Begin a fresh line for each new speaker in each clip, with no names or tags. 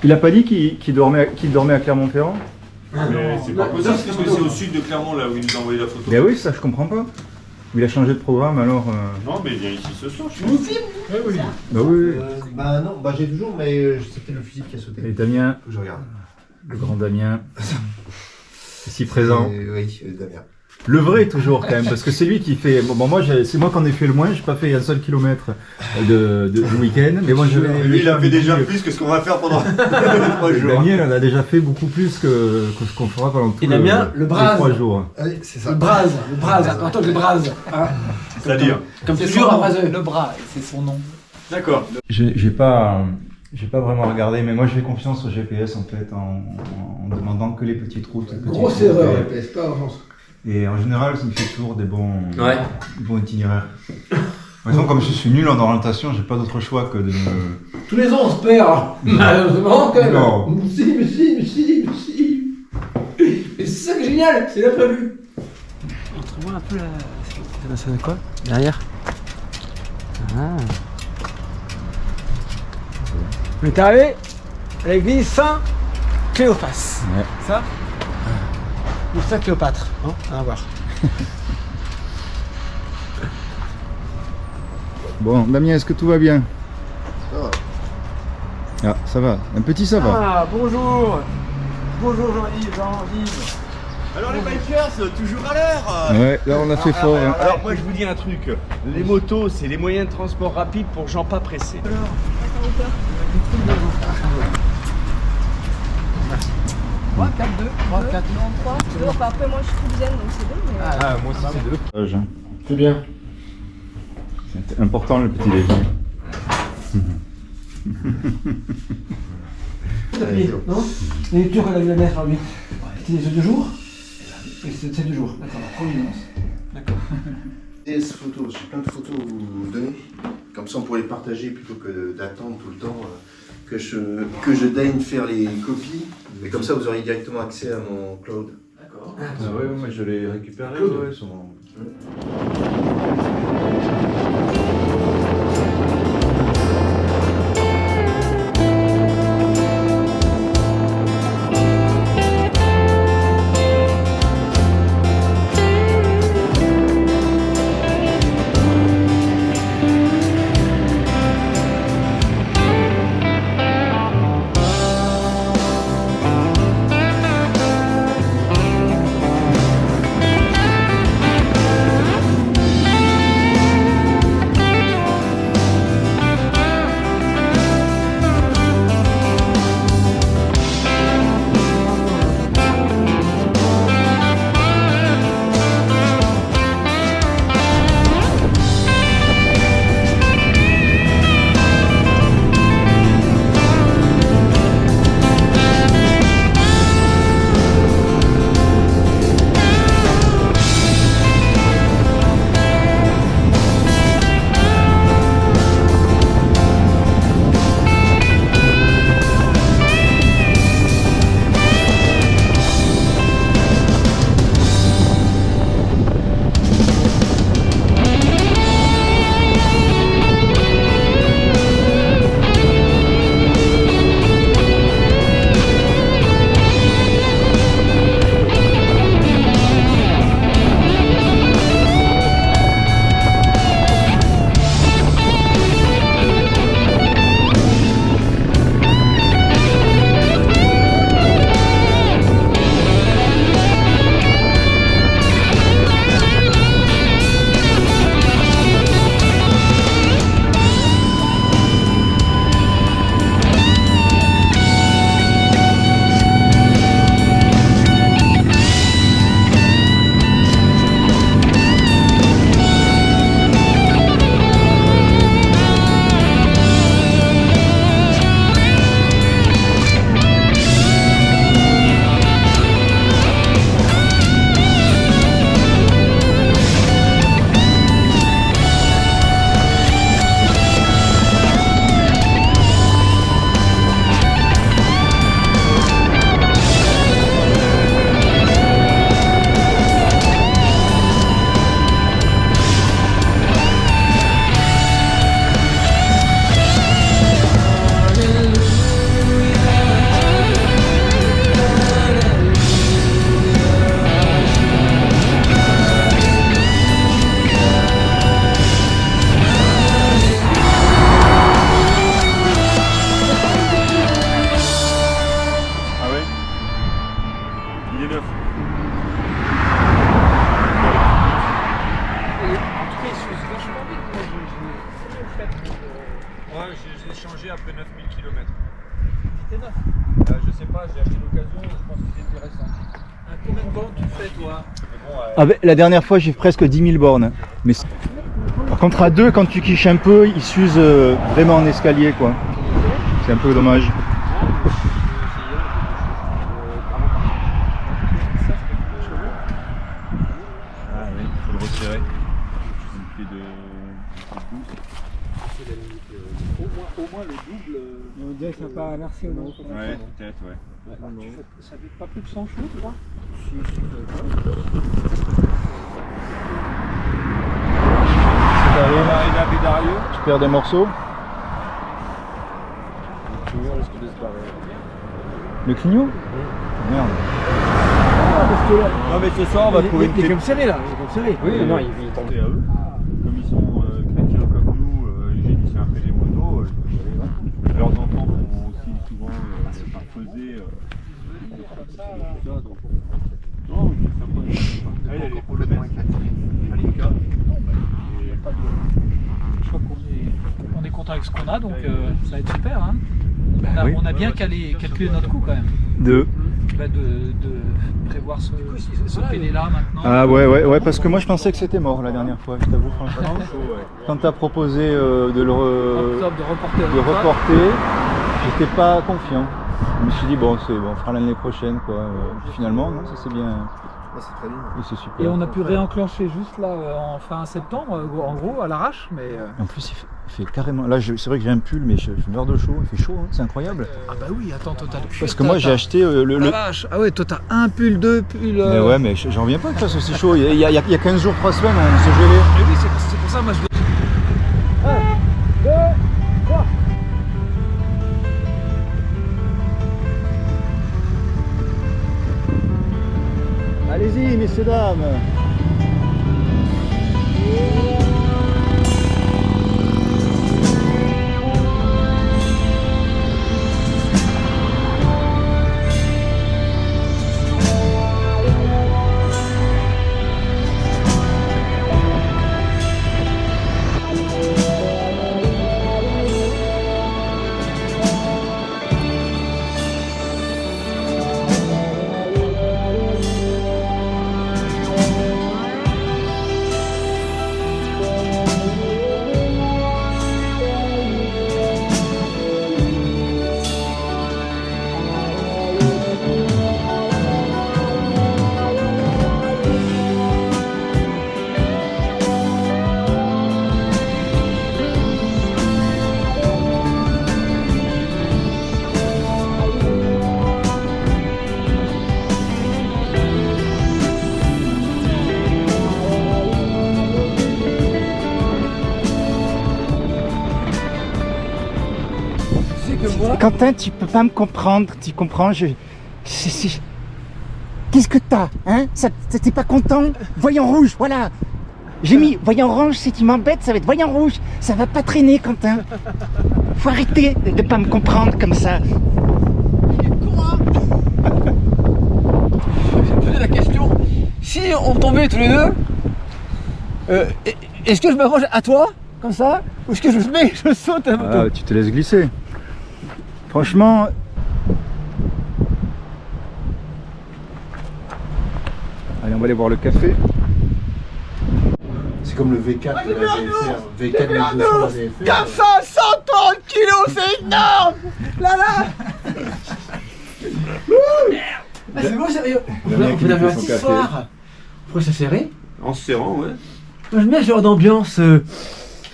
Il a pas dit qu'il dormait à Clermont-Ferrand?
Mais c'est pas possible parce que c'est au sud de Clermont là où il nous a envoyé la photo.
Ben oui, ça je comprends pas. Il a changé de programme alors.
Non mais il vient ici ce soir, je
Tu nous
pense.
filmes
Oui, oui.
Bah oui.
Bah non, bah j'ai toujours, mais c'était le fusible qui a sauté.
Et Damien,
Faut que je regarde.
le grand Damien, ici présent.
Oui, Damien.
Le vrai toujours quand même, parce que c'est lui qui fait. Bon moi, c'est moi qui en ai fait le moins. J'ai pas fait un seul kilomètre du week-end, mais moi je vais.
Lui il a fait déjà plus que ce qu'on va faire pendant 3 jours.
Damien, on a déjà fait beaucoup plus que ce qu'on fera pendant tout
Et Damien, le
les
brase.
3 jours.
Allez, c'est ça.
Le brase, attends, le brase. Hein.
C'est-à-dire
Comme
C'est
toujours
son
à
nom,
braseux.
le bras, c'est son nom.
D'accord.
J'ai pas vraiment regardé, mais moi je fais confiance au GPS en fait, en demandant que les petites routes. les petites
Grosse
routes,
erreur,
et-
le PS, pas en France.
Et en général, il fait toujours des bons itinéraires. Par exemple, comme je suis nul en orientation, j'ai pas d'autre choix que de me...
Tous les ans, on se perd. Malheureusement, quand même.
Non.
Mais si. Et c'est ça qui est génial, c'est l'imprévu. Montre-moi un peu la... Ça donne quoi derrière? Ah. On est arrivé à l'église Saint-Cléophas.
Ouais.
Ça ou Saint-Cléopâtre, hein, à voir.
Bon, Damien, est-ce que tout va bien?
Ça va.
Ah, ça va. Un petit ça va.
Ah, bonjour. Bonjour Jean-Yves.
Alors les bikers, toujours à l'heure.
Ouais, là on a fait fort. Hein.
Alors moi je vous dis un truc, les motos c'est les moyens de transport rapides pour gens pas pressés.
3, 4, 2, 3, 4, non, 3, 2. Enfin, après, moi, je suis toulousaine, donc c'est 2. Mais...
Ah, moi aussi c'est 2.
C'est bien.
C'est important le petit déjeuner.
Non? Les lectures qu'on a vu la mettre en 8. C'était les 2 jours? Et c'est 2 jours. D'accord, providence. D'accord.
DS photos, j'ai plein de photos à vous donner. Comme ça on pourrait les partager plutôt que d'attendre tout le temps que je daigne faire les copies. Mais comme ça vous aurez directement accès à mon cloud.
D'accord.
Ah ouais, moi je l'ai récupéré.
Claude.
Ouais, sur mon-
Il est neuf.
En tout cas, il s'use vachement vite. Moi, je l'ai fait.
Ouais, j'ai changé après 9000 km.
C'était neuf.
Je sais pas, j'ai acheté l'occasion, je pense que c'est intéressant.
Combien de bornes tu fais, toi?
Ah ben, la dernière fois, j'ai fait presque 10 000 bornes. Mais par contre, à deux, quand tu quiches un peu, il s'use vraiment en escalier, quoi. C'est un peu dommage.
Ah oui, il faut le retirer. Je suis
Au moins le double. On dirait que ça n'a pas inversé ou non?
Ouais, peut-être, ouais.
Ça fait pas plus de 100 chevaux, tu vois?
C'est arrivé,
Marina Bédario.
tu perds des morceaux. Le clignot? Merde.
Non mais ce soir on va trouver une
Il est
clé.
comme serré là, il est comme serré.
Oui,
non,
il est à eux. Comme ils sont chrétiens comme nous, ils génissent un peu les motos. Leurs enfants font aussi souvent faisaient tout ça. Donc... Non, c'est sympa. Elle est problématique. Alika.
Je crois qu'on est content avec ce qu'on a, donc ça va être super. Hein.
oui.
On a bien calculé notre coût quand même.
De
prévoir ce pélé-là maintenant.
Ah ouais, parce que moi je pensais que c'était mort la dernière fois, je t'avoue franchement. Quand t'as proposé de reporter, j'étais pas confiant. Je me suis dit bon, on fera l'année prochaine quoi. Finalement, non, ça c'est bien.
C'est très bien.
Et c'est super.
Et on a pu réenclencher juste là en fin septembre, en gros, à l'arrache, mais...
En plus il fait carrément... Là c'est vrai que j'ai un pull mais je meurs de chaud, il fait chaud, hein, c'est incroyable.
Ah bah oui, attends, toi t'as le cuir.
Parce que moi j'ai acheté le...
La vache. Ah ouais, toi t'as un pull, deux pulls...
Mais ouais, mais j'en reviens pas que ça soit aussi chaud. Il y a 15 jours, 3 semaines, on s'est gelé.
Mais oui, c'est pour ça, moi je...
Allez-y, messieurs, dames.
Quentin, tu peux pas me comprendre, tu comprends, Qu'est-ce que t'as, hein? T'es pas content? Voyant rouge, voilà. J'ai mis voyant orange, si tu m'embêtes, ça va être voyant rouge. Ça va pas traîner, Quentin. Faut arrêter de pas me comprendre comme ça.
Je me posais la question, si on tombait tous les deux, est-ce que je m'arrange à toi, comme ça, ou est-ce que je saute à la moto?
Ah, tu te laisses glisser. Franchement... Allez, on va aller boire le café.
C'est comme le V4 de la VFR. V4 1200 de la VFR.
430 kilos, c'est énorme! Là Ah, c'est bon, sérieux. Vous avez un petit soir. Pourquoi ça serré?
En se serrant, ouais.
Moi j'aime bien ce genre d'ambiance,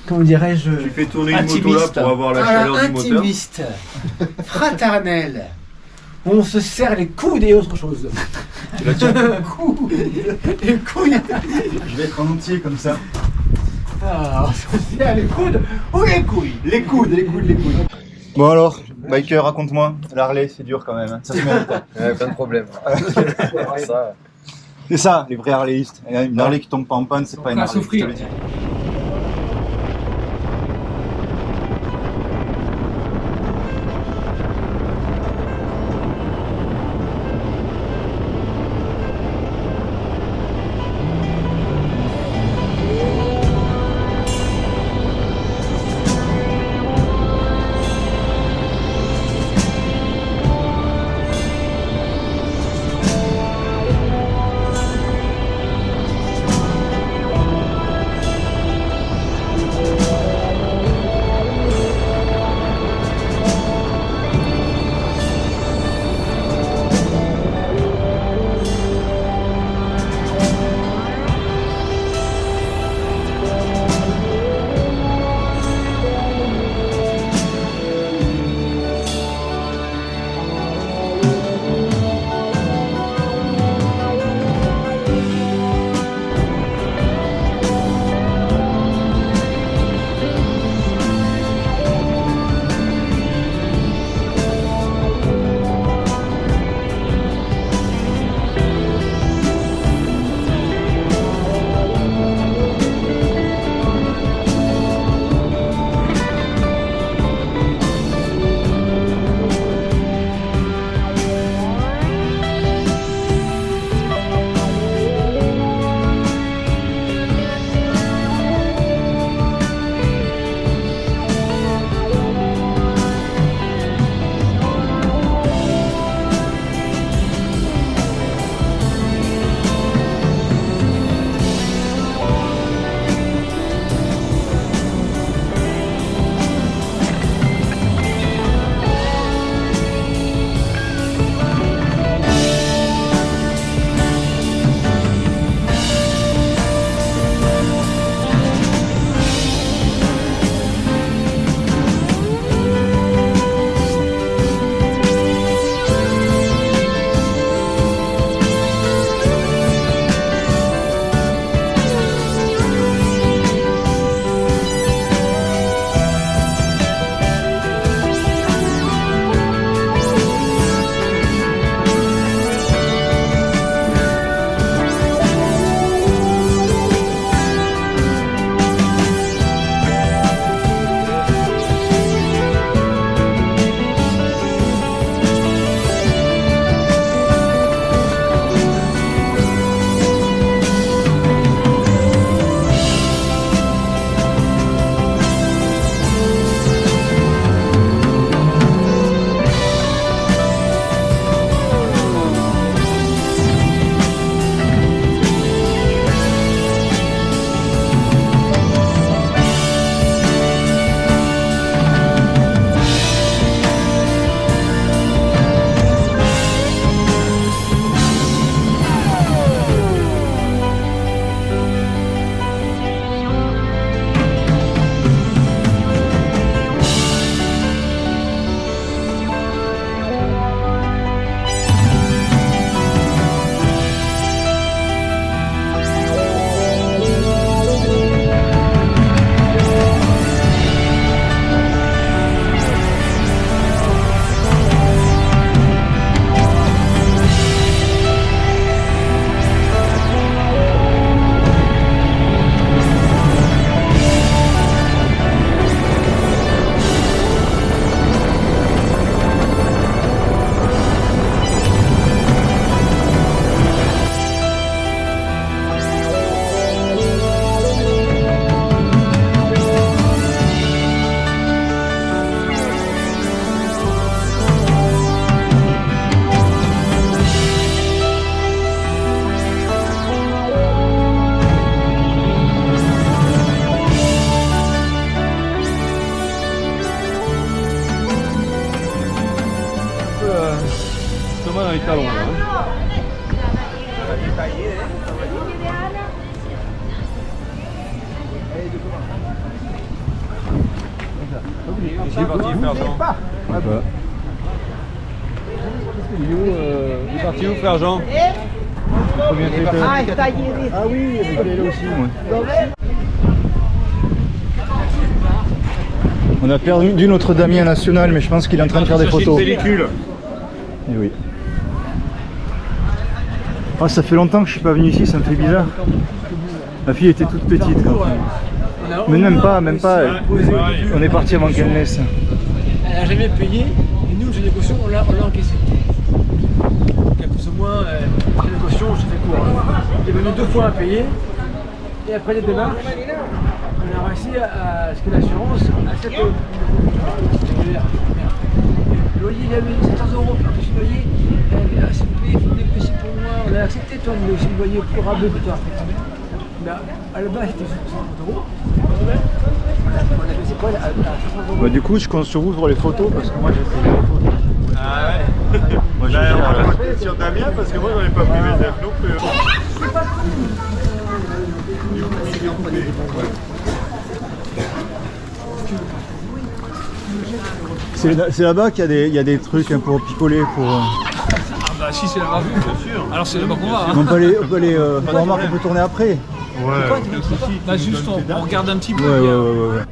comment dirais-je,
Tu fais tourner une moto là pour avoir la chaleur du moteur.
Intimiste, fraternel. On se serre les coudes et autre chose. Les couilles.
Je vais être en entier comme ça.
Ah, on se serre les coudes ou les couilles?
Les coudes. Bon alors, biker, raconte-moi. L'Harley, c'est dur quand même, hein. Ça se mérite.
Plein de problèmes. Ça.
C'est ça, les vrais Harleyistes. Une Harley qui tombe pas en panne, c'est pas une
à
Harley.
souffrir.
je te le dis.
frère Jean? Il est parti où, frère Jean?
Ah oui, j'allais là aussi, moi. On a perdu notre Damien national, mais je pense qu'il est en train de faire des photos.
Pellicule.
Eh oui. Ah, ça fait longtemps que je suis pas venu ici, ça me fait bizarre. Ma fille était toute petite quand même. Mais même pas. On est parti avant qu'elle naisse.
Elle n'a jamais payé, et nous, j'ai des cautions, on l'a encaissé. Donc, plus ou moins, j'ai des cautions, je fais court. Il est venu 2 fois à payer, et après les démarches, on a réussi à ce que l'assurance accepte le loyer. Il avait 700 € par-dessus le loyer. S'il vous plaît, il faut négocier pour moi. On a accepté, toi, de négocier le loyer plus rabais plus tard. Mais à la base, c'était 150 €. On a négocié quoi à 500 €.
Bah, du coup, je compte sur vous pour les photos parce que moi j'ai fait les photos.
Ah ouais.
Moi, je
Là,
gère,
on va compter sur Damien parce que moi j'en ai pas pris mes F non plus.
C'est là-bas qu'il y a des trucs pour picoler.
Ah bah si c'est là-bas, bien sûr. Alors c'est là-bas qu'on va. Hein.
On peut aller remarque, on peut tourner après.
Bah juste on regarde un petit peu.
Ouais.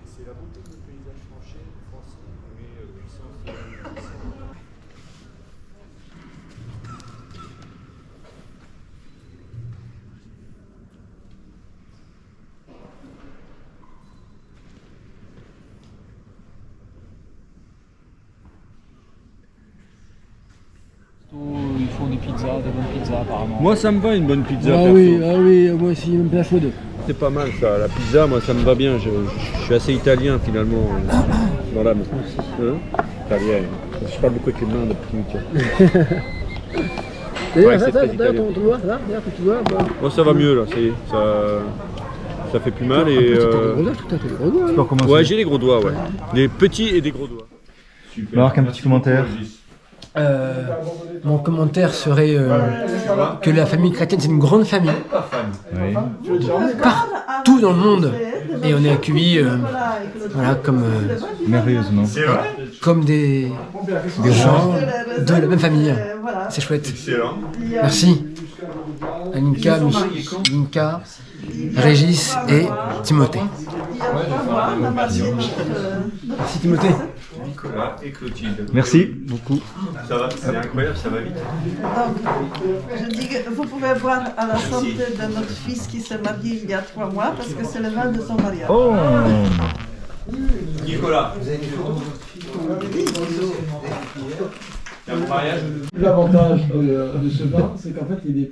C'est la beauté du paysage français, mais puissance.
Ils font des pizzas, des bonnes pizzas apparemment.
Moi ça me va une bonne pizza.
Ah
perso.
oui, moi aussi, même la chaude.
C'est pas mal ça, la pizza, moi ça me va bien. Je suis assez italien finalement dans l'âme. Italien. Je parle beaucoup avec les mains depuis.
D'ailleurs,
c'est très
d'ailleurs,
italien.
ton doigt, là, regarde, tu vois, bah.
Moi ça va mieux là, ça y est, ça fait plus mal et.
T'as des gros doigts, tout à fait, des gros doigts.
Tu peux recommencer.
Ouais, j'ai des gros doigts, ouais. Des petits et des gros doigts.
Marc, un petit commentaire.
Mon commentaire serait que la famille chrétienne, c'est une grande famille. Partout dans le monde. Et on est accueillis voilà, comme
Merveilleusement.
comme des gens de la même famille. C'est chouette.
Excellent.
Merci. Aninka, Linka, Régis et Timothée. Merci Timothée.
Nicolas et Clotilde.
Merci beaucoup.
Ça va, c'est incroyable, ça va vite.
Donc, je dis que vous pouvez voir à la santé de notre fils qui s'est marié il y a 3 mois parce que c'est le vin de son mariage.
Oh.
Nicolas. C'est un mariage.
L'avantage de ce vin, c'est qu'en fait, il n'est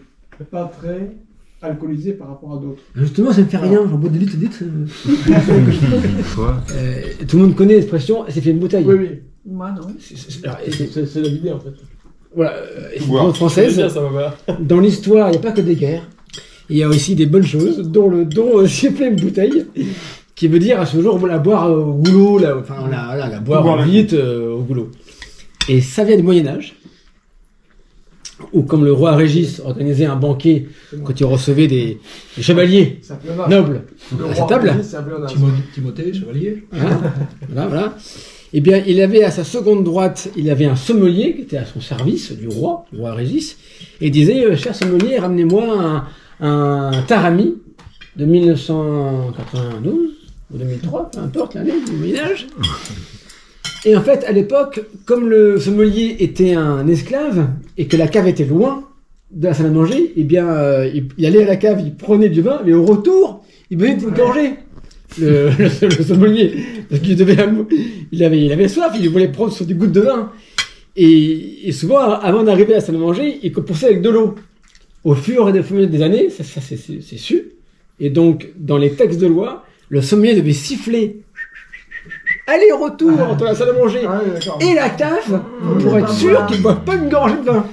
pas très alcoolisé par rapport à d'autres.
Justement, ça ne fait rien, j'en bois des litres. Tout le monde connaît l'expression, c'est fait une bouteille.
Oui, oui.
Moi, non.
C'est la vidéo, en fait.
Voilà, c'est une grande française.
Bien, ça va bien.
Dans l'histoire, il n'y a pas que des guerres. Il y a aussi des bonnes choses, dont j'ai fait une bouteille, qui veut dire à ce jour, on la boire au goulot, la boire vite au goulot. Et ça vient du Moyen-Âge, où comme le roi Régis organisait un banquet quand il recevait des chevaliers nobles à sa table,
Timothée, chevalier.
voilà. Eh bien, il avait à sa seconde droite, il avait un sommelier qui était à son service du roi Régis, et il disait, cher sommelier, ramenez-moi un tarami de 1992 ou 2003, peu importe l'année du Moyen-Âge. Et en fait, à l'époque, comme le sommelier était un esclave et que la cave était loin de la salle à manger, eh bien, il allait à la cave, il prenait du vin, mais au retour, il buvait une gorgée. Le sommelier, parce qu'il il avait soif, il voulait prendre sur des gouttes de vin. Et souvent, avant d'arriver à la salle à manger, il compensait avec de l'eau. Au fur et à mesure des années, ça c'est su. Et donc, dans les textes de loi, le sommelier devait siffler aller-retour entre la salle à manger et la cave pour être sûr qu'il ne boive pas une gorgée de vin.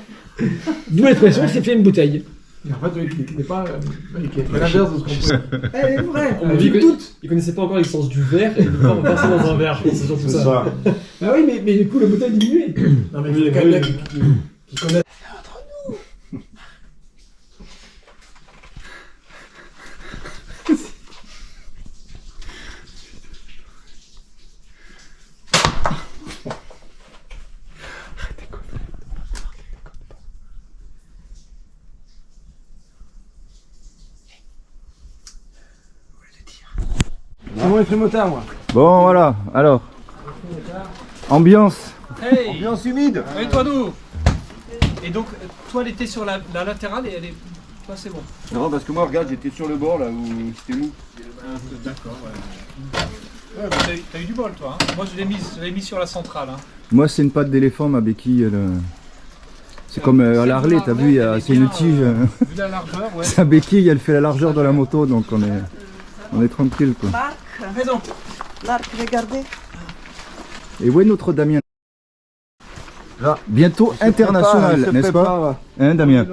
D'où l'expression, c'est fait une bouteille.
Et en fait, oui, qui n'est pas. Qui est l'inverse de ce qu'on peut. Elle est vraie.
On dit il connaissait pas encore l'existence du verre et de pas passer dans un verre. Je pense que c'est surtout ça.
Ah oui, mais du coup, le bouteille diminue. Non, mais il y a quelqu'un qui connaît.
C'est moi, Frémotard, moi.
Bon, voilà, alors. Ambiance.
Hey,
Ambiance humide.
et toi nous. Et donc, toi, elle était sur la latérale et elle est. Toi, c'est bon.
Non, parce que moi, regarde, j'étais sur le bord là où c'était où.
D'accord, ouais. Ouais, bah, t'as eu du bol, toi. Hein. Moi, je l'ai mis sur la centrale. Hein.
Moi, c'est une patte d'éléphant, ma béquille. C'est comme à l'Harley, t'as vu, c'est une tige.
Vu la largeur, ouais.
Sa béquille, elle fait la largeur de la moto, donc on est tranquille, quoi.
Marc,
Raison.
Marc, regardez.
Et où est notre Damien? Là. Bientôt international, n'est-ce pas? Hein, Damien?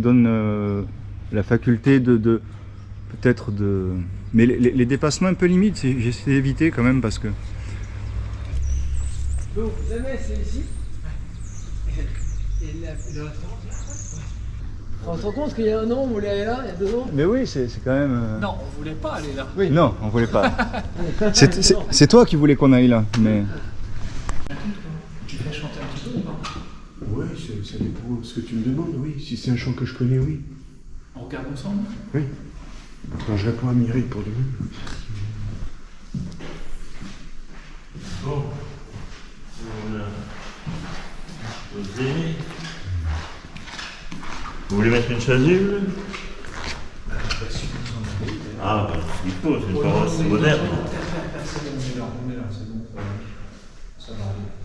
donne la faculté de peut-être de... Mais les dépassements un peu limites, j'essaie d'éviter quand même parce que...
Donc, la messe est ici. Et le restaurant, c'est là. On se rend compte qu'il y a un an, on voulait aller là, il y a 2 ans.
Mais oui, c'est quand même...
Non, on voulait pas aller là.
Oui. Non, on voulait pas. C'est toi qui voulais qu'on aille là, mais...
Tu fais chanter un petit peu ou pas?
Oui, ça dépend de ce que tu me demandes, oui. Si c'est un chant que je connais, oui.
On regarde ensemble?
Oui. Quand je réponds à Mireille pour demain.
Bon. Vous voulez mettre une chasuble? Ah, bah, il faut, c'est une paroisse moderne.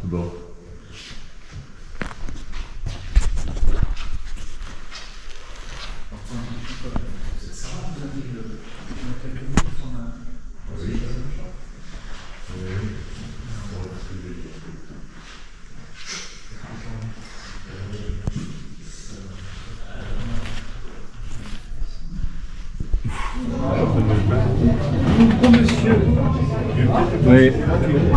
Bon.
Oui.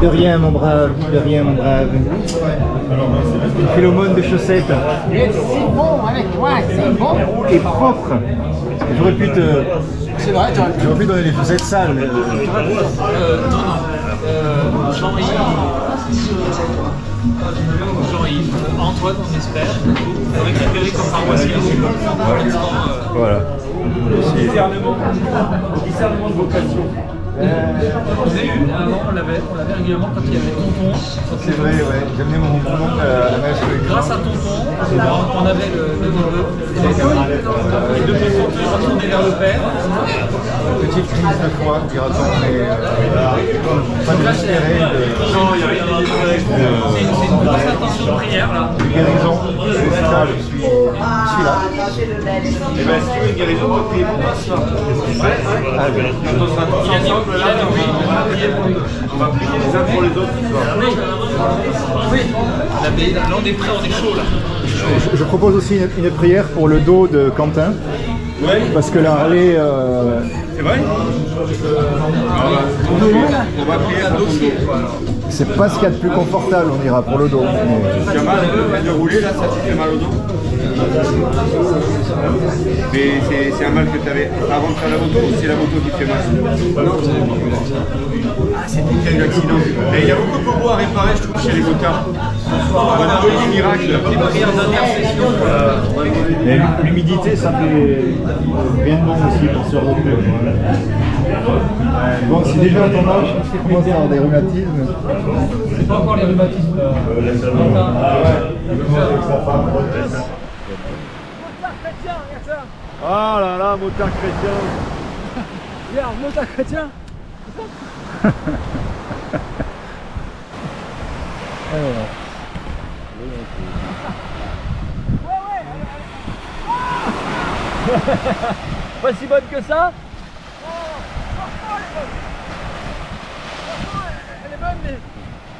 De rien mon brave, de rien mon brave. Une philomone de chaussettes.
C'est bon avec toi, c'est bon.
Et propre. Parce que j'aurais pu te...
C'est vrai,
J'aurais pu donner des chaussettes sales.
Non. Jean-Yves, Antoine, on espère, récupéré comme pharmacien.
Voilà.
Discernement de vocation. On l'a eu, avant on l'avait régulièrement quand il y avait Tonton.
C'est vrai, ouais. J'ai amené mon oncle à la messe.
Grâce à Tonton, on avait le neveu. Et depuis Tonton, il retournait vers le père.
Petite crise de foi, dira-t-on, mais pas de l'espérer.
C'est une grosse intention de prière là.
De guérison. C'est ça, je suis là.
Eh ben, si tu veux une guérison, on va prier pour toi ce soir.
Ah, oui.
Quand on sera tous ensemble là, on va prier les uns pour les autres ce soir.
Oui. Là on est prêt, on est chaud là.
Je propose aussi une prière pour le dos de Quentin.
Ouais.
Parce que la Harley,
C'est vrai? On va prier pour ton dos.
c'est pas ce qu'il y a de plus confortable, on dira, pour le dos. Mais...
Tu as mal de rouler là, ça te fait mal au dos? Mais c'est un mal que tu avais avant de faire la moto ou c'est la moto qui te fait mal? Non, c'est la moto. Ah, c'est nickel l'accident. Et il y a beaucoup de bobos à réparer, je trouve, chez les motards. On va demander des miracles. Des prières d'intercession.
Mais l'humidité, ça fait rien de bon aussi pour se retenir. Bon, si déjà à ton âge, tu commences à avoir des rhumatismes.
C'est pas encore les rhumatismes là.
Ah là là, motard chrétien.
Regarde, motard chrétien.
Pas si bonne que ça?
Elle est bonne, mais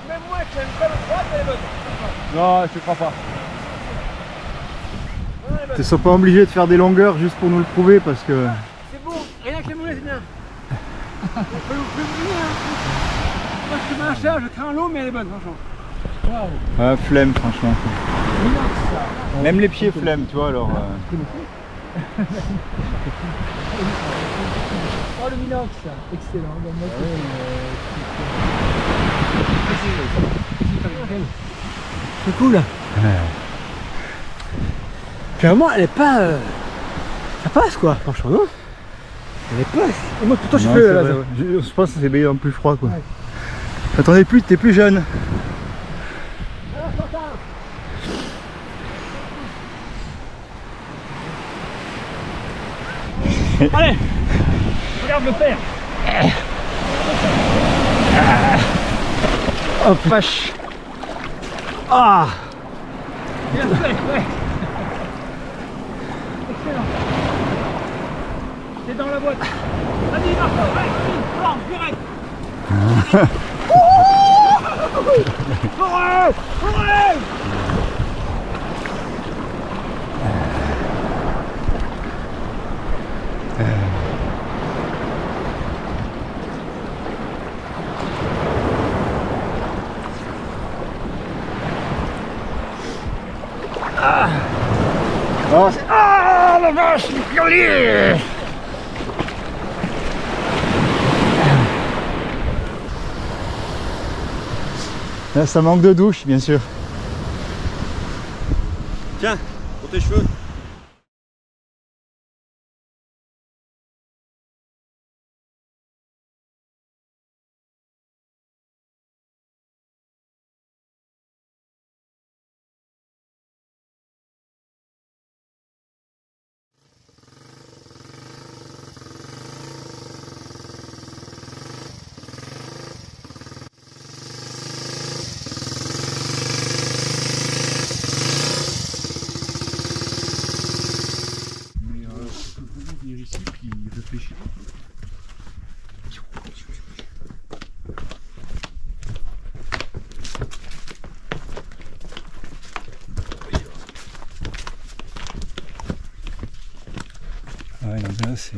même moi qui aime pas le droite, elle est bonne.
Non, je te crois pas. Tu ne sois pas obligé de faire des longueurs juste pour nous le prouver parce que...
C'est bon, rien que les mollets, c'est bien. On peut l'oublier, hein. Moi je suis machin, je crains l'eau, mais elle est bonne, franchement. Waouh.
Ah, flemme, franchement. Même les pieds flemme, tu vois, alors...
Oh, le Minox, excellent. C'est cool. Clairement, elle est pas... Ça passe quoi, franchement, non? Elle est pas... Et moi, pourtant, je suis plus...
Je pense que c'est bien plus froid, quoi. Ouais. Attendez, t'es plus jeune.
Allez, regarde le père.
Oh vache. Ah.
Bien fait, ouais. Excellent. C'est dans la boîte. Vas-y, marche, ouais, direct. Courez, courez.
Ah, la vache, l'escalier!
Là, ça manque de douche, bien sûr.
Tiens, pour tes cheveux. Venir ici puis réfléchir.
Ouais, donc là c'est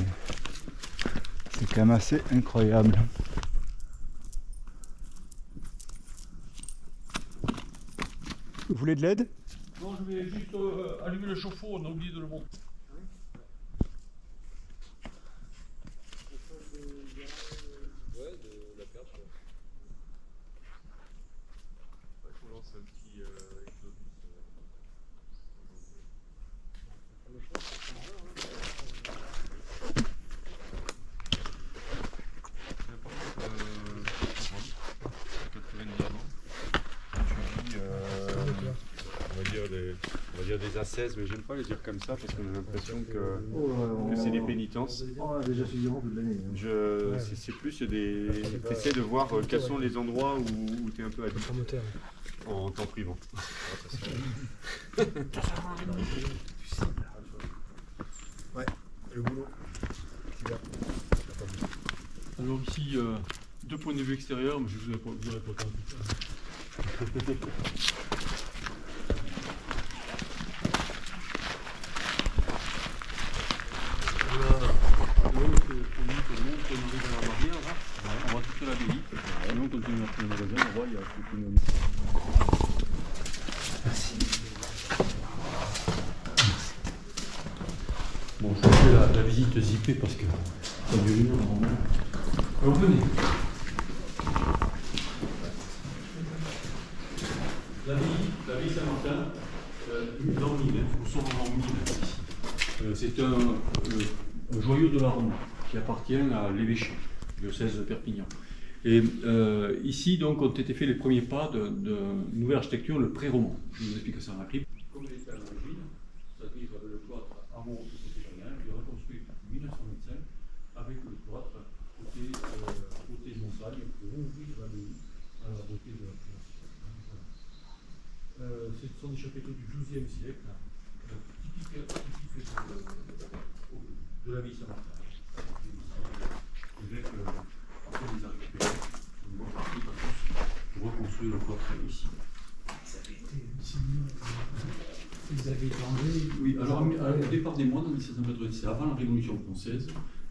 quand même assez incroyable. Vous voulez de l'aide?
Non, je vais juste allumer le chauffe-eau, on a oublié de le monter. On va dire des ascèses, mais j'aime pas les dire comme ça parce qu'on a l'impression que c'est des pénitences.
On a déjà fait durant toute l'année.
C'est plus des. T'essaies de voir quels sont les endroits où tu es un peu addict en temps privant.
Ouais, le boulot.
Alors ici, deux points de vue extérieurs, mais je vous dirai pas tant. On voit toute l'abbaye, sinon on continue à prendre le magasin, on voit il y a toute une... Bon, je fais la visite zippée parce que ça dure une heure normalement. Alors venez. L'abbaye Saint-Martin, dans le Mine, nous sommes en Mine ici. C'est un joyau de la Rome qui appartient à l'évêché, diocèse de Perpignan. Et ici, donc, ont été faits les premiers pas de nouvelle architecture, le pré-roman. Je vous explique ça dans la crypte. Comme il était à l'origine, c'est-à-dire le cloître amont de Côté-Jardin, il est reconstruit en 1925 avec le cloître côté montagne, pour ouvrir l'abbaye à la beauté de la place. Ce sont des chapiteaux du XIIe siècle, typiques de la ville Saint-Martin. L'évêque après les a récupérés, une bonne partie pour reconstruire le cloître ici.
Ils avaient été enlevés.
Oui, alors au départ des moines en 1797, avant la Révolution française,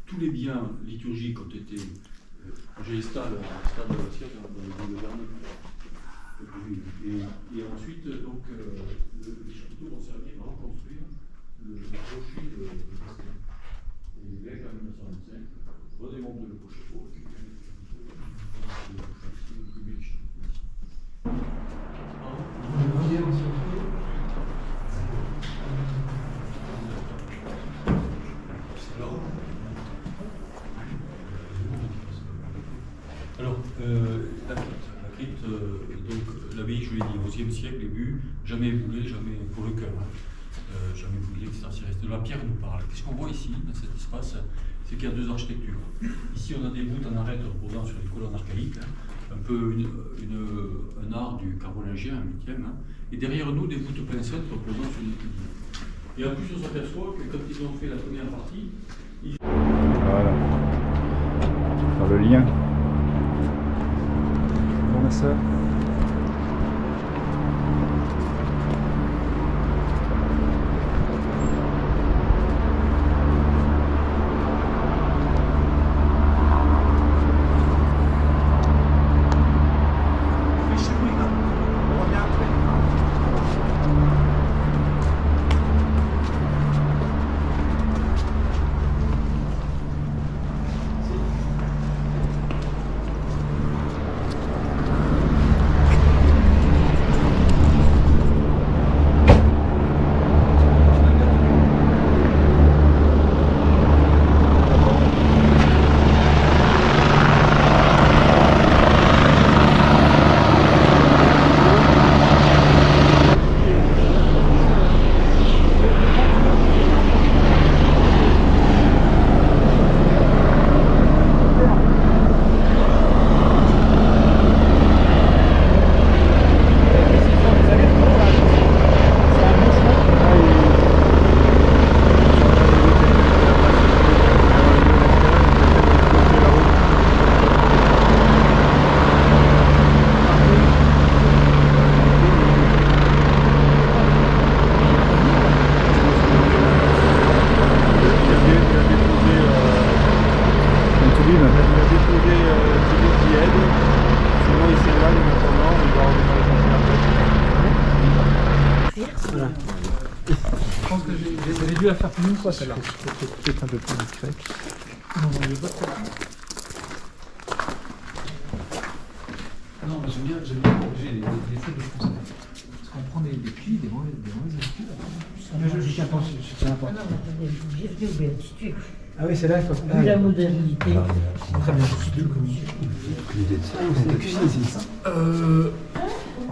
tous les biens liturgiques ont été. J'ai stade de la siècle dans le gouvernement. Et ensuite, donc, les chapiteaux vont servir à reconstruire le clocher de Castellane. Et l'évêque, en 1925, redémonte le clocher pour récupérer les chapiteaux. Alors, la crypte, donc l'abbaye, je l'ai dit, au XIe siècle, début, jamais éboulée, jamais pour le cœur, jamais éboulée, etc. C'est resté de la pierre nous parle. Qu'est-ce qu'on voit ici, dans cet espace? C'est qu'il y a deux architectures. Ici, on a des voûtes en arête reposant sur des colonnes archaïques, un peu un art du carolingien, un 8e, et derrière nous, des voûtes pincettes reposant sur des piliers. Et en plus, on s'aperçoit que quand ils ont fait la première partie,
Voilà. Faire le lien. On a ça.
les s'éloigne en attendant, on va redémarrer facilement.
Voilà.
Je pense que j'avais dû la faire plus d'une fois celle-là.
Peut-être un peu plus discret.
Non, mais j'ai pas de problème. Non, mais j'aime bien corriger les fautes de français. Parce qu'on prend des plis, des mauvaises habitudes.
Mais je tiens pas, je tiens pas. Ah oui, c'est là, il faut.
Vu la modernité.
Très bien.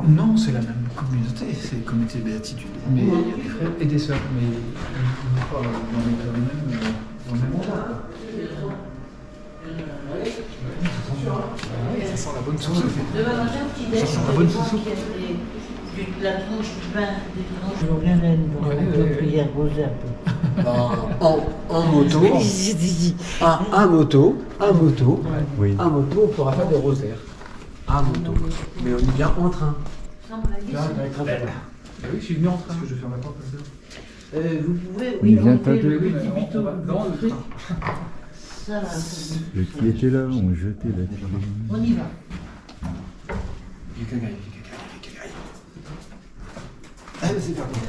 Non, c'est la même communauté, c'est la communauté de béatitude. Mais il y a des frères et des sœurs, mais on n'est pas dans le même endroit. Ça sent la bonne sauce. Ça sent la bonne sauce.
La tranche du pain, des tranches de rien on peut prier reposer un peu.
En moto, on pourra faire des rosaires. À moto. Mais on est bien en train.
Oui, je suis venu en train. Est-ce que je ferme la porte comme ça?
Vous pouvez,
Il vient
enlever
pas de-
le petit biteau dans le truc. Ça, là,
Ceux qui étaient là ont jeté la clé.
on y va.
C'est parti.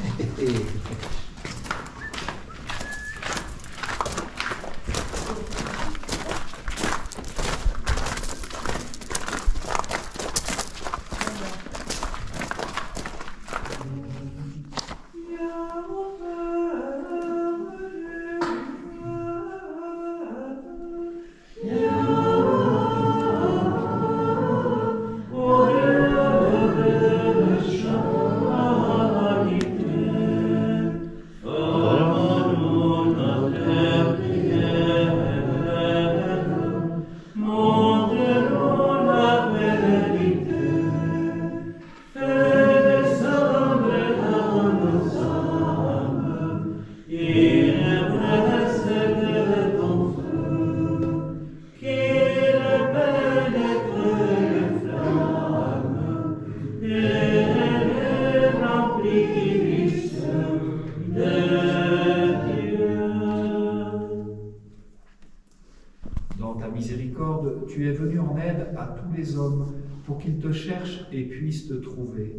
Dans ta miséricorde, tu es venu en aide à tous les hommes pour qu'ils te cherchent et puissent te trouver.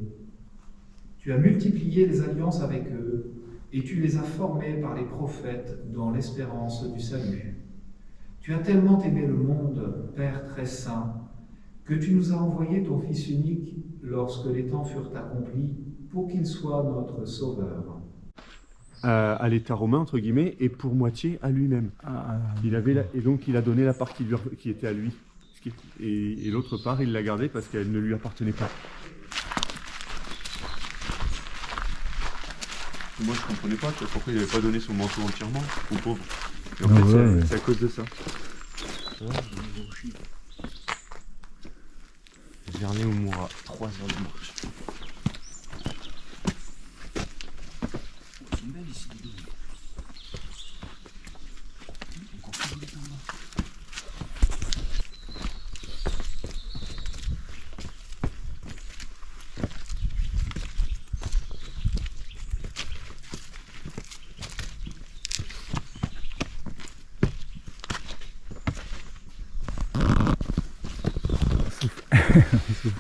Tu as multiplié les alliances avec eux et tu les as formés par les prophètes dans l'espérance du salut. Tu as tellement aimé le monde, Père très saint, que tu nous as envoyé ton Fils unique lorsque les temps furent accomplis pour qu'il soit notre Sauveur.
À l'État romain, entre guillemets, et pour moitié à lui-même. Et donc il a donné la part qui était à lui. Et l'autre part, il l'a gardée parce qu'elle ne lui appartenait pas. Moi, je comprenais pas pourquoi il n'avait pas donné son manteau entièrement aux pauvres. Et en fait, c'est à cause de ça. Vernet au Moura, 3 heures de marche. C'est une belle ici, dis donc. Encore plus joli par là.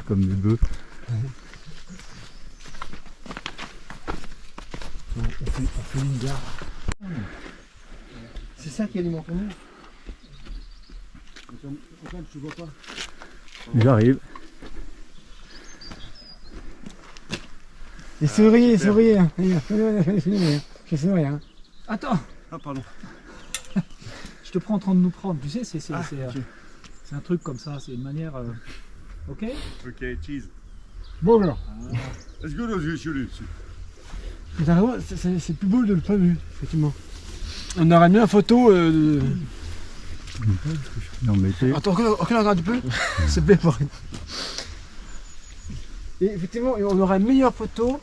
Comme des bœufs.
On fait une gare. C'est ça qui alimente mon eau. Attends, je vois pas.
J'arrive.
Et souris. Je souris.
Attends.
Ah, pardon.
Je te prends en train de nous prendre, tu sais, c'est un truc comme ça, c'est une manière... Ok.
Ok, cheese.
Bonjour.
Let's go,
C'est plus beau de le pas vu, effectivement. On aurait mis une photo de...
Non mais c'est...
Attends, on regarde un peu. C'est bien pour rien. Et effectivement, on aurait une meilleure photo,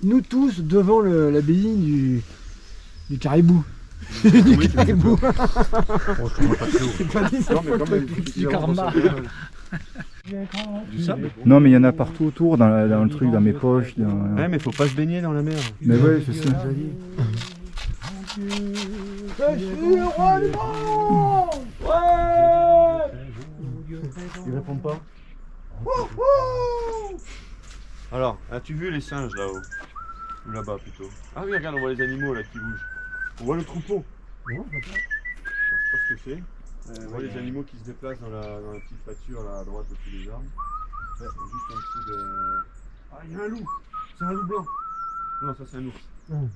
nous tous, devant l'abbaye du caribou. Du caribou. C'est pas dit,
Non, mais quand même,
Du karma.
Du sable.
Non mais il y en a partout autour, dans le truc, dans mes poches.
Ouais, mais faut pas se baigner dans la mer.
Mais ouais, c'est ça.
Je suis le roi du monde. Ouais.
Ils répondent pas. Alors, as-tu vu les singes là-haut? Ou là-bas plutôt? Ah oui, regarde, on voit les animaux là qui bougent. On voit le troupeau.
Non,
Je sais pas ce que c'est. On voit les animaux qui se déplacent dans la petite pâture là à droite au-dessus des arbres. Ouais, juste en dessous de... Ah, il y a un loup! C'est un loup blanc! Non, ça c'est un ours.
Hum.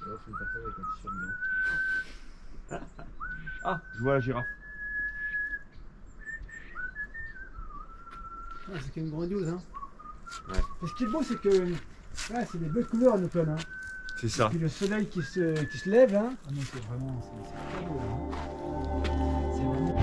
Alors, c'est une personne avec un t-shirt blanc. Ah, je vois la girafe.
Ah, c'est quand même grandiose, hein.
Ouais.
Et ce qui est beau, c'est que là, c'est des belles couleurs en automne. Hein.
C'est ça.
Et puis le soleil qui se lève, hein. Ah non, c'est vraiment, c'est très beau, hein. C'est vraiment...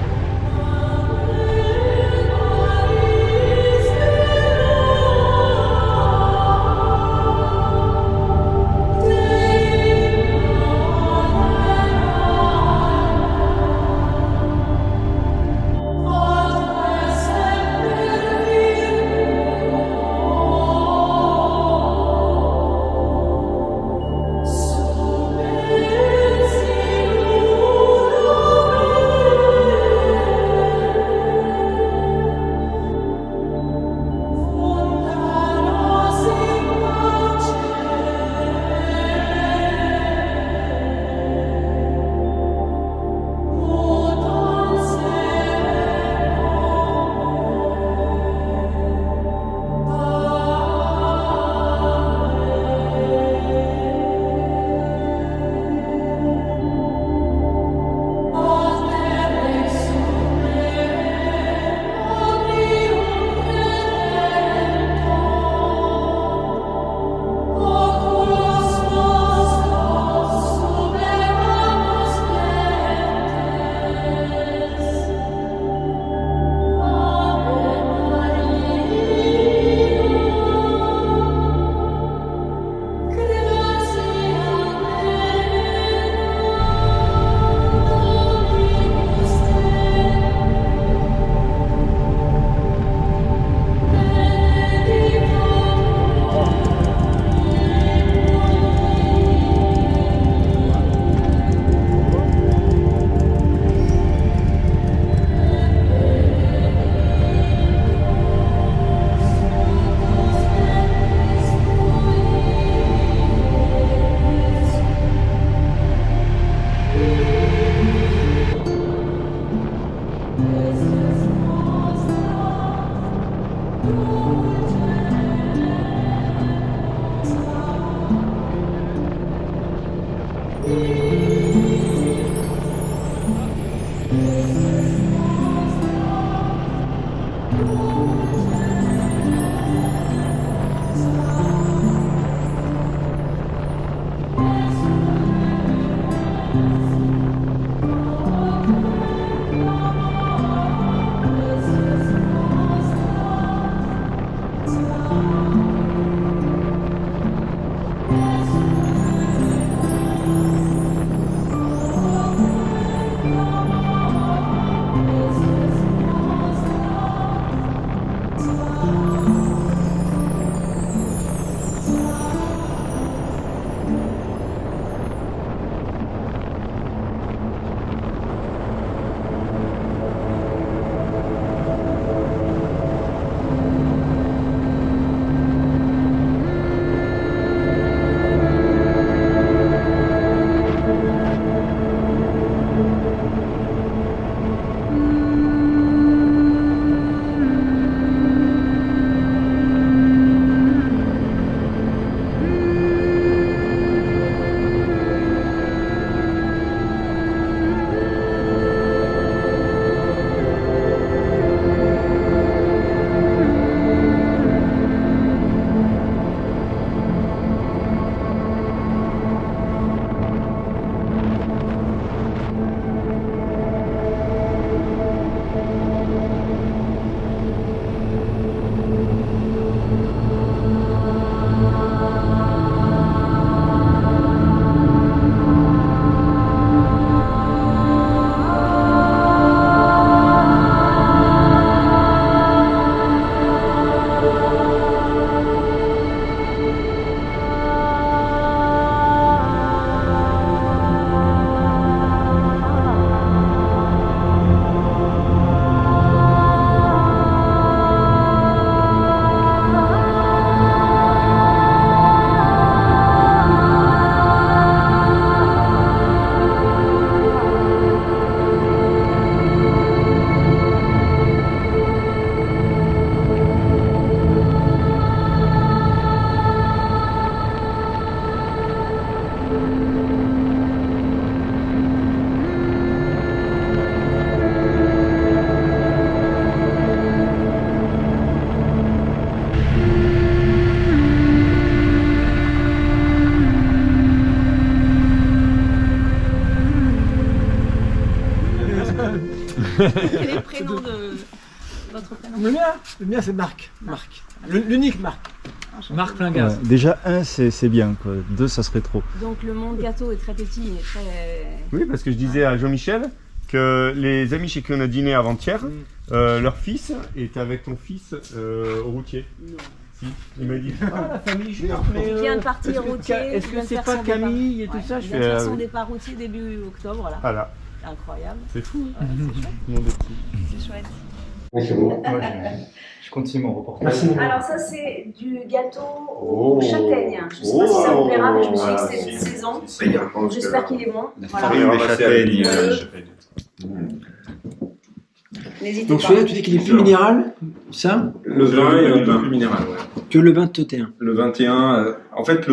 Quel est le prénom de votre prénom?
Le mien c'est Marc. Marc. L'unique Marc.
Marc Plingas.
Ouais, déjà, 1, c'est bien, quoi. 2, ça serait trop.
Donc le monde gâteau est très petit et très...
Oui, parce que je disais à Jean-Michel que les amis chez qui on a dîné avant-hier, leur fils est avec ton fils au routier.
Non.
Si, il m'a dit, ah la famille jure, mais...
Il vient de partir routier.
Est-ce que c'est pas Camille et tout ça?
Il vient de faire son départ routier début octobre, là.
Voilà.
Incroyable.
C'est fou.
Ouais, c'est chouette.
Le monde est petit.
C'est chouette.
Oui, c'est beau. Je continue mon reportage.
Alors ça c'est du gâteau aux châtaignes. Je sais pas si ça vous plaira, mais je me suis dit que c'est une saison. J'espère qu'il est bon. Voilà.
Des châtaignes.
N'hésitez
Donc
pas.
celui-là, tu dis qu'il est plus minéral, ça?
Le vin est un peu plus minéral, ouais.
Que le 21.
Le 21, en fait,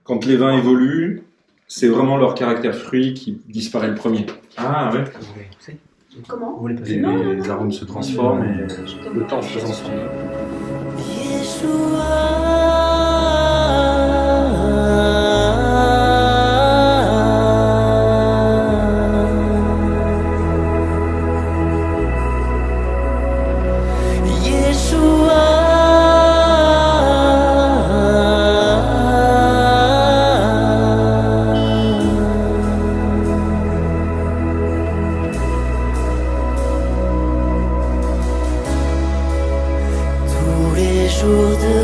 quand les vins évoluent, c'est vraiment leur caractère fruit qui disparaît le premier. Ah ouais.
Comment?
Les arômes se transforment et le temps faisant son œuvre.
Tous les jours de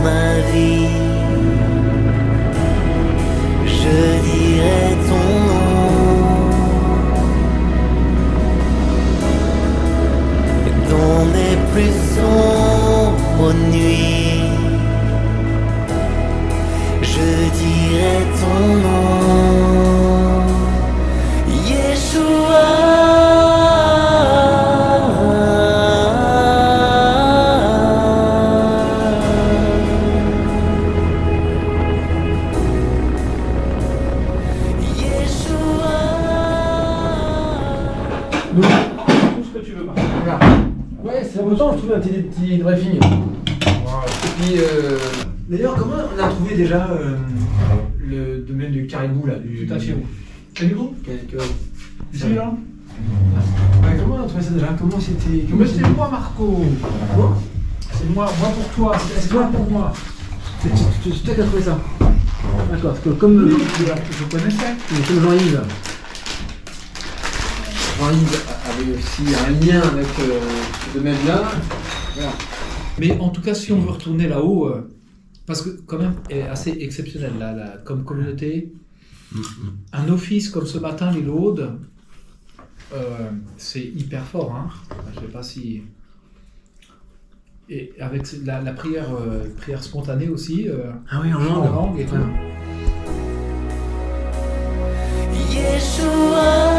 ma vie, je dirai ton nom. Dans mes plus sombres nuits, je dirai ton nom. Yeshua.
Tout ce que tu veux.
Voilà. Ouais, c'est important, je trouve un petit briefing. Et puis, d'ailleurs, comment on a trouvé déjà le domaine du caribou là
Tout à fait. Caribou? Ici, là?
Ouais, comment on a trouvé ça déjà? Comment c'était?
Mais c'est moi, Marco.
Quoi?
C'est moi pour toi. C'est toi pour moi.
C'est toi qui as trouvé ça? D'accord, parce que comme
Je connaissais.
comme Jean-Yves avait aussi un lien avec ce domaine-là. Voilà.
Mais en tout cas, si on veut retourner là-haut, parce que quand même, est assez exceptionnel là, comme communauté. Un office comme ce matin, les Laudes, c'est hyper fort. Hein. Je ne sais pas si... Et avec la prière, prière spontanée aussi.
Ah oui, en langue.
Et tout.
Yeshua.